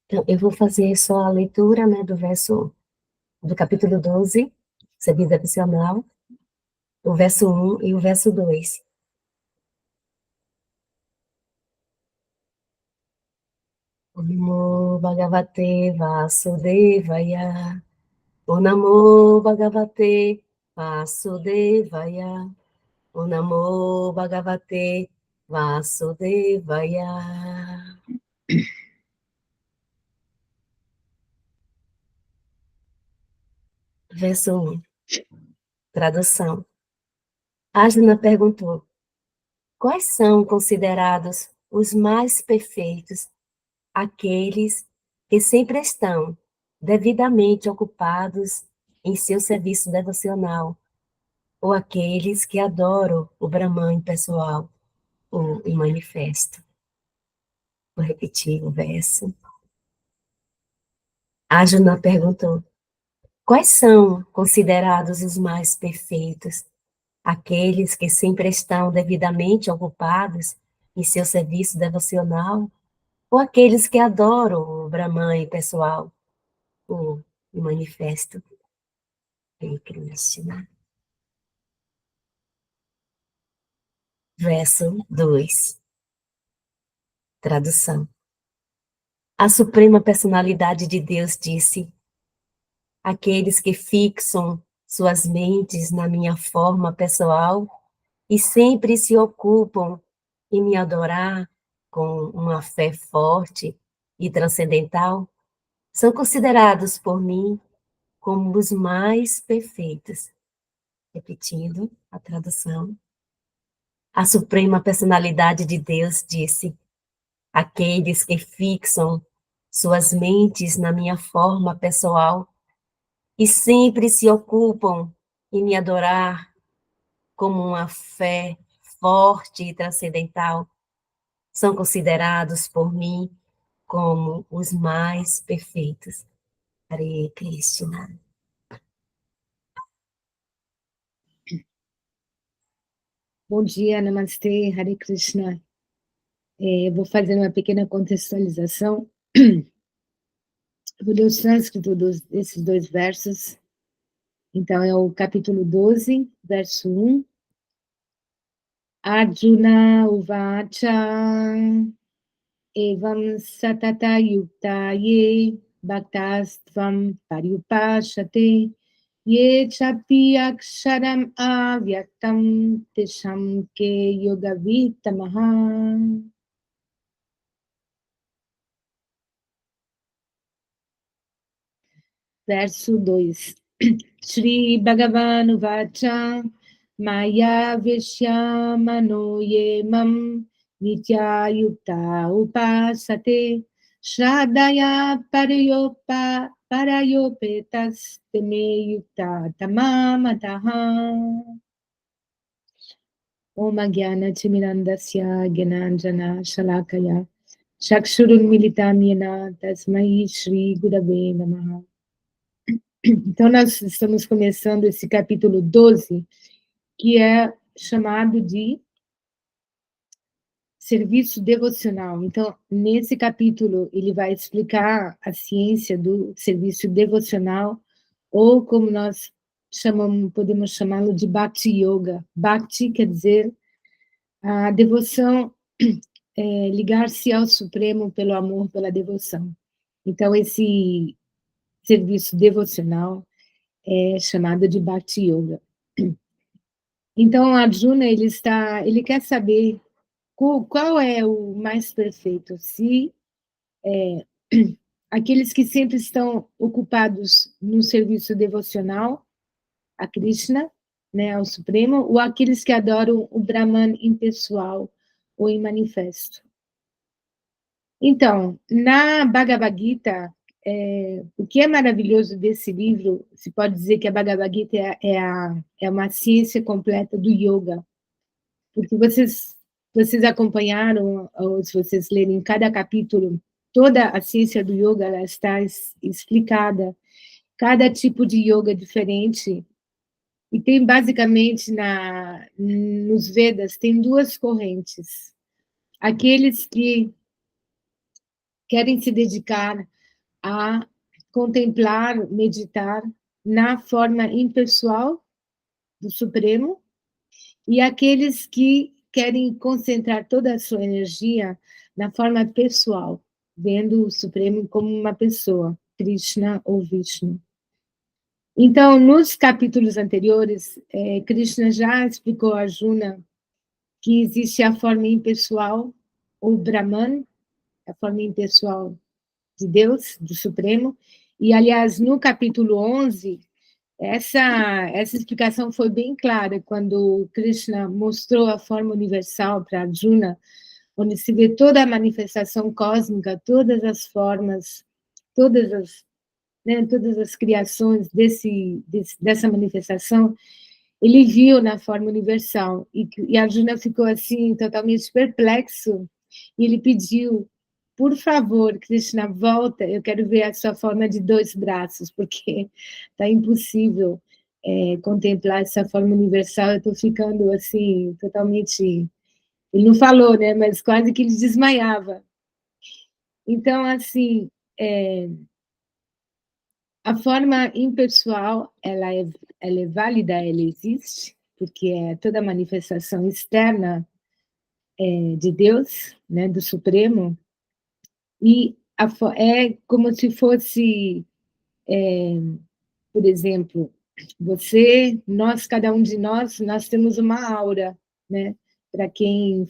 Então, eu vou fazer só a leitura, né, do capítulo 12, serviço devocional, o verso 1 e o verso 2. O Namo Bhagavate Vasudevaya. O Namo Bhagavate Vasudevaya. O Namo Bhagavate Vasudevaya. Verso 1. Tradução. Arjuna perguntou: quais são considerados os mais perfeitos, aqueles que sempre estão devidamente ocupados em seu serviço devocional, ou aqueles que adoram o Brahman pessoal, ou em manifesto? Vou repetir o verso. Arjuna perguntou: quais são considerados os mais perfeitos, aqueles que sempre estão devidamente ocupados em seu serviço devocional, ou aqueles que adoram o Brahman pessoal, o manifesto em Krishna? Verso 2, tradução. A Suprema Personalidade de Deus disse: aqueles que fixam suas mentes na minha forma pessoal e sempre se ocupam em me adorar com uma fé forte e transcendental, são considerados por mim como os mais perfeitos. Repetindo a tradução. A Suprema Personalidade de Deus disse: aqueles que fixam suas mentes na minha forma pessoal e sempre se ocupam em me adorar como uma fé forte e transcendental, são considerados por mim como os mais perfeitos. Hare Krishna. Bom dia, Namastê, Hare Krishna. Eu vou fazer uma pequena contextualização. Eu vou ler o sânscrito desses dois versos. Então, é o capítulo 12, verso 1. Arjuna Uvacha Evam Satata Yukta Ye Bhaktastvam Paryupashate Ye Chapi Aksharam Avyaktam Tesham Ke Yogavitamaha. Verso 2. Shri Bhagavan Vacha Maya Vishyamano Yemam Nitya Yukta Upasate Shradaya Parayopetas Teme Yukta Tamamataha. Om Gyana Timirandasya Gyananjana Shalakaya Chakshurun Militam Yena Tasmai Shri Gurave Namaha. Então, nós estamos começando esse capítulo 12, que é chamado de serviço devocional. Então, nesse capítulo, ele vai explicar a ciência do serviço devocional, ou como nós podemos chamá-lo de Bhakti Yoga. Bhakti quer dizer a devoção, ligar-se ao Supremo pelo amor, pela devoção. Então, esse serviço devocional é chamado de Bhakti Yoga. Então, Arjuna, ele quer saber qual é o mais perfeito, se aqueles que sempre estão ocupados no serviço devocional a Krishna, né, ao Supremo, ou aqueles que adoram o Brahman impessoal ou em manifesto. Então, na Bhagavad Gita, o que é maravilhoso desse livro, se pode dizer que a Bhagavad Gita é uma ciência completa do yoga, porque vocês acompanharam, ou se vocês lerem cada capítulo, toda a ciência do yoga ela está explicada, cada tipo de yoga diferente, e tem basicamente nos Vedas, tem duas correntes, aqueles que querem se dedicar a contemplar, meditar na forma impessoal do Supremo, e aqueles que querem concentrar toda a sua energia na forma pessoal, vendo o Supremo como uma pessoa, Krishna ou Vishnu. Então, nos capítulos anteriores, Krishna já explicou a Arjuna que existe a forma impessoal, ou Brahman, a forma impessoal de Deus, do Supremo, e, aliás, no capítulo 11, essa explicação foi bem clara, quando Krishna mostrou a forma universal para Arjuna, onde se vê toda a manifestação cósmica, todas as formas, todas as, todas as criações dessa manifestação, ele viu na forma universal, e Arjuna ficou assim, totalmente perplexo, e ele pediu, por favor, Krishna, volta, eu quero ver a sua forma de 2 braços, porque está impossível contemplar essa forma universal, eu estou ficando assim, totalmente... Ele não falou, né, mas quase que ele desmaiava. Então, assim, a forma impessoal, ela é válida, ela existe, porque é toda manifestação externa de Deus, né, do Supremo, e é como se fosse, por exemplo, você, nós, cada um de nós temos uma aura, né? Para quem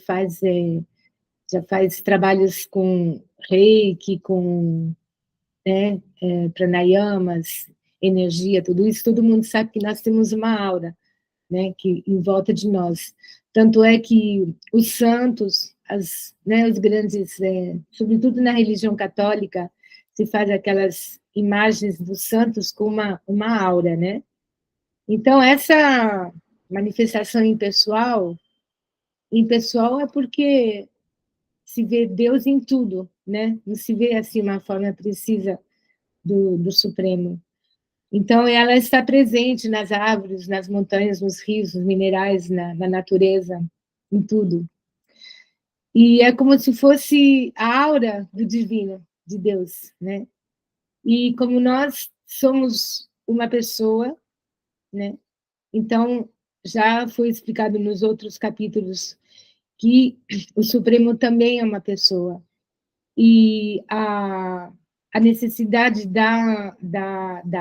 já faz trabalhos com reiki, com pranayamas, energia, tudo isso, todo mundo sabe que nós temos uma aura, né, que em volta de nós. Tanto é que os santos, os grandes, sobretudo na religião católica, se faz aquelas imagens dos santos com uma aura, né? Então, essa manifestação impessoal é porque se vê Deus em tudo, né? Não se vê assim uma forma precisa do Supremo. Então, ela está presente nas árvores, nas montanhas, nos rios, nos minerais, na natureza, em tudo. E é como se fosse a aura do divino, de Deus, né? E como nós somos uma pessoa, né? Então, já foi explicado nos outros capítulos que o Supremo também é uma pessoa. E a necessidade da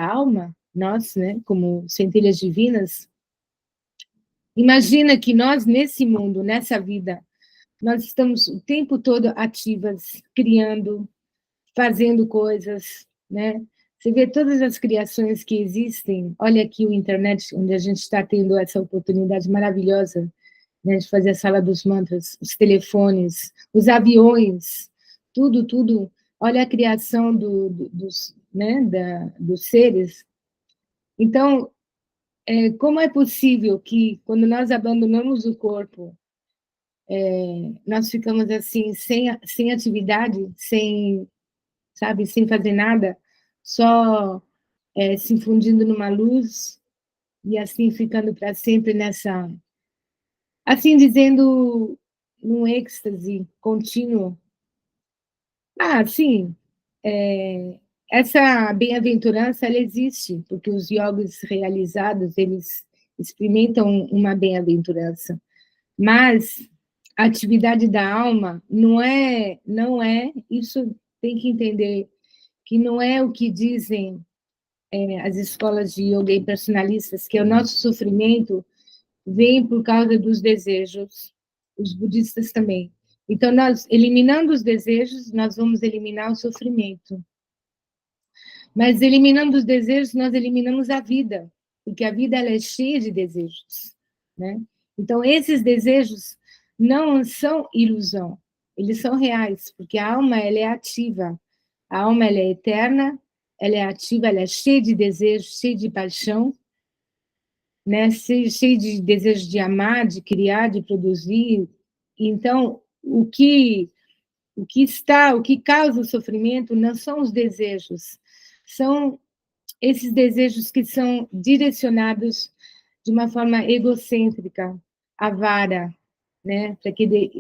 alma, nós, né, como centelhas divinas, imagina que nós, nesse mundo, nessa vida, nós estamos o tempo todo ativas, criando, fazendo coisas, né? Você vê todas as criações que existem, olha aqui o internet, onde a gente está tendo essa oportunidade maravilhosa, né, de fazer a sala dos mantras, os telefones, os aviões, tudo. Olha a criação dos seres. Então, como é possível que, quando nós abandonamos o corpo, nós ficamos assim, sem atividade, sabe, sem fazer nada, só se fundindo numa luz e assim ficando para sempre nessa, assim dizendo, num êxtase contínuo. Sim, essa bem-aventurança, ela existe, porque os yogis realizados, eles experimentam uma bem-aventurança, mas a atividade da alma não é, isso tem que entender, que não é o que dizem as escolas de yoga e personalistas, que é o nosso sofrimento vem por causa dos desejos, os budistas também. Então, nós, eliminando os desejos, nós vamos eliminar o sofrimento. Mas, eliminando os desejos, nós eliminamos a vida, porque a vida ela é cheia de desejos, né? Então, esses desejos não são ilusão, eles são reais, porque a alma ela é ativa, a alma ela é eterna, ela é ativa, ela é cheia de desejos, cheia de paixão, né? Cheio de desejo de amar, de criar, de produzir. Então, o que causa o sofrimento não são os desejos, são esses desejos que são direcionados de uma forma egocêntrica, avara, né, para querer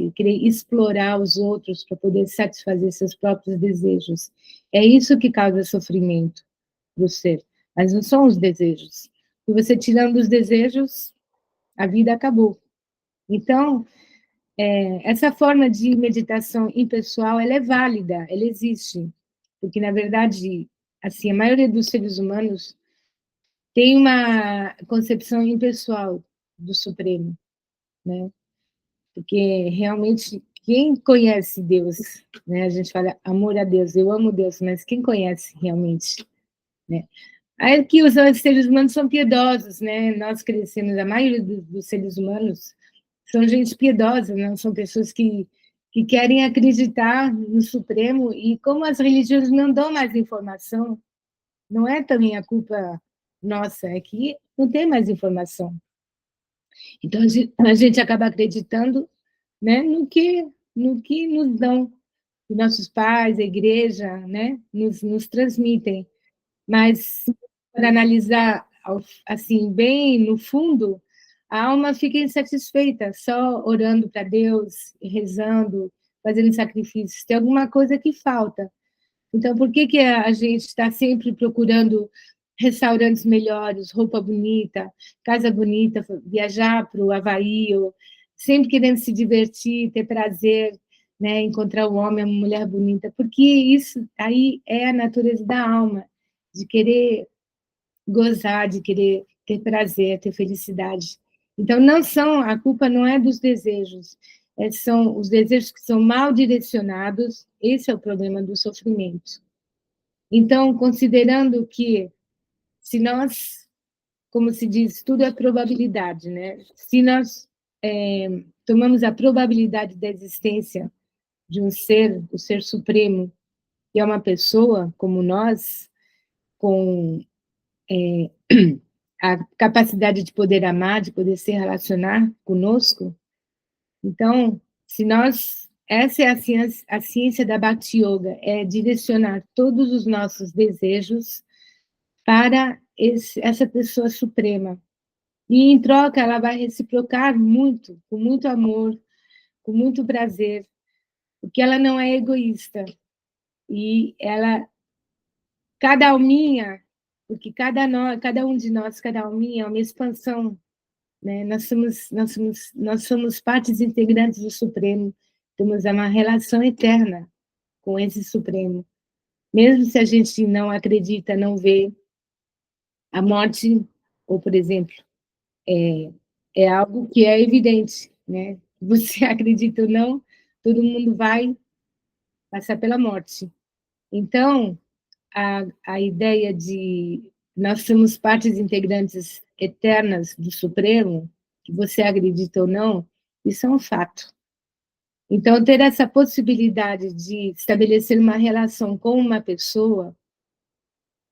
explorar os outros, para poder satisfazer seus próprios desejos. É isso que causa sofrimento do ser, mas não são os desejos. E você tirando os desejos, a vida acabou. Então, essa forma de meditação impessoal, ela é válida, ela existe, porque, na verdade, assim, a maioria dos seres humanos tem uma concepção impessoal do Supremo, né? Porque realmente quem conhece Deus, né? A gente fala amor a Deus, eu amo Deus, mas quem conhece realmente, né? Aí que os seres humanos são piedosos, né? Nós crescemos, a maioria dos seres humanos são gente piedosa, não são pessoas que querem acreditar no Supremo, e como as religiões não dão mais informação, não é também a culpa nossa, é que não tem mais informação. Então a gente acaba acreditando, né, no que nos dão, os nossos pais, a igreja, né, nos transmitem. Mas, para analisar, assim, bem no fundo, a alma fica insatisfeita, só orando para Deus, rezando, fazendo sacrifícios. Tem alguma coisa que falta. Então, por que a gente está sempre procurando restaurantes melhores, roupa bonita, casa bonita, viajar para o Havaí, ou sempre querendo se divertir, ter prazer, né, encontrar um homem, uma mulher bonita? Porque isso aí é a natureza da alma, de querer gozar, de querer ter prazer, ter felicidade. Então, a culpa não é dos desejos, são os desejos que são mal direcionados, esse é o problema do sofrimento. Então, considerando que, se nós, como se diz, tudo é probabilidade, né? Se nós tomamos a probabilidade da existência de um ser, o ser supremo, que é uma pessoa como nós, com a capacidade de poder amar, de poder se relacionar conosco, então, se nós, essa é a ciência da Bhakti Yoga, é direcionar todos os nossos desejos para essa pessoa suprema. E, em troca, ela vai reciprocar muito, com muito amor, com muito prazer, porque ela não é egoísta. E ela, cada alminha, porque cada um de nós, cada alminha é uma expansão, né? Nós somos partes integrantes do Supremo, temos uma relação eterna com esse Supremo. Mesmo se a gente não acredita, não vê, a morte, ou, por exemplo, é algo que é evidente, né? Você acredita ou não, todo mundo vai passar pela morte. Então, a ideia de nós somos partes integrantes eternas do Supremo, que você acredita ou não, isso é um fato. Então, ter essa possibilidade de estabelecer uma relação com uma pessoa,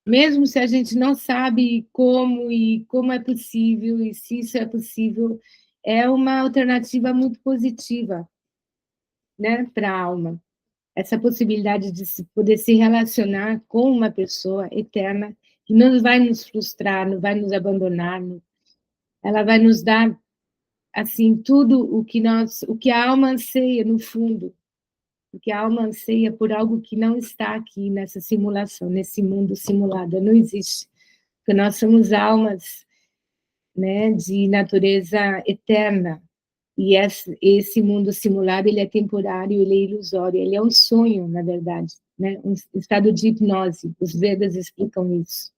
mesmo se a gente não sabe como e como é possível, e se isso é possível, é uma alternativa muito positiva, né, para a alma. Essa possibilidade de poder se relacionar com uma pessoa eterna, que não vai nos frustrar, não vai nos abandonar, ela vai nos dar, assim, tudo o que a alma anseia no fundo, porque a alma anseia por algo que não está aqui nessa simulação, nesse mundo simulado, não existe, porque nós somos almas, né, de natureza eterna, e esse mundo simulado, ele é temporário, ele é ilusório, ele é um sonho, na verdade, né, um estado de hipnose, os Vedas explicam isso.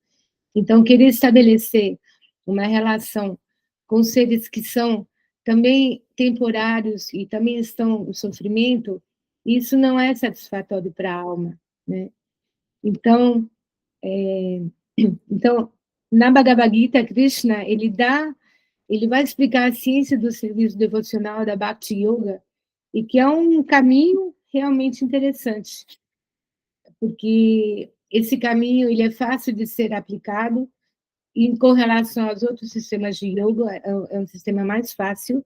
Então, querer estabelecer uma relação com seres que são também temporários e também estão no sofrimento, isso não é satisfatório para a alma, né? Então, então, na Bhagavad Gita, Krishna, ele vai explicar a ciência do serviço devocional da Bhakti Yoga, e que é um caminho realmente interessante, porque esse caminho ele é fácil de ser aplicado, e com relação aos outros sistemas de yoga, é um sistema mais fácil,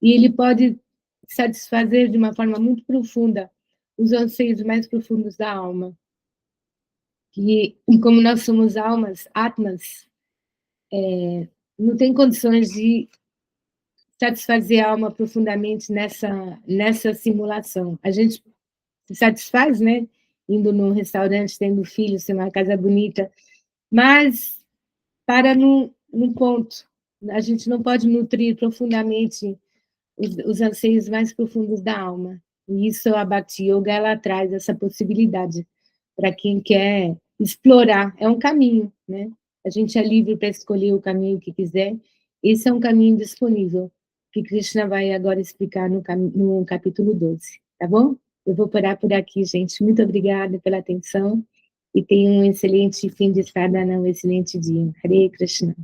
e ele pode satisfazer de uma forma muito profunda os anseios mais profundos da alma. E como nós somos almas, atmas, não tem condições de satisfazer a alma profundamente nessa simulação. A gente se satisfaz, né? Indo num restaurante, tendo filhos, tendo uma casa bonita, mas para num ponto. A gente não pode nutrir profundamente os anseios mais profundos da alma. E isso a Bhakti Yoga ela traz essa possibilidade para quem quer explorar. É um caminho, né? A gente é livre para escolher o caminho que quiser. Esse é um caminho disponível, que Krishna vai agora explicar no capítulo 12, tá bom? Eu vou parar por aqui, gente. Muito obrigada pela atenção e tenham um excelente fim de sadhana, um excelente dia. Hare Krishna.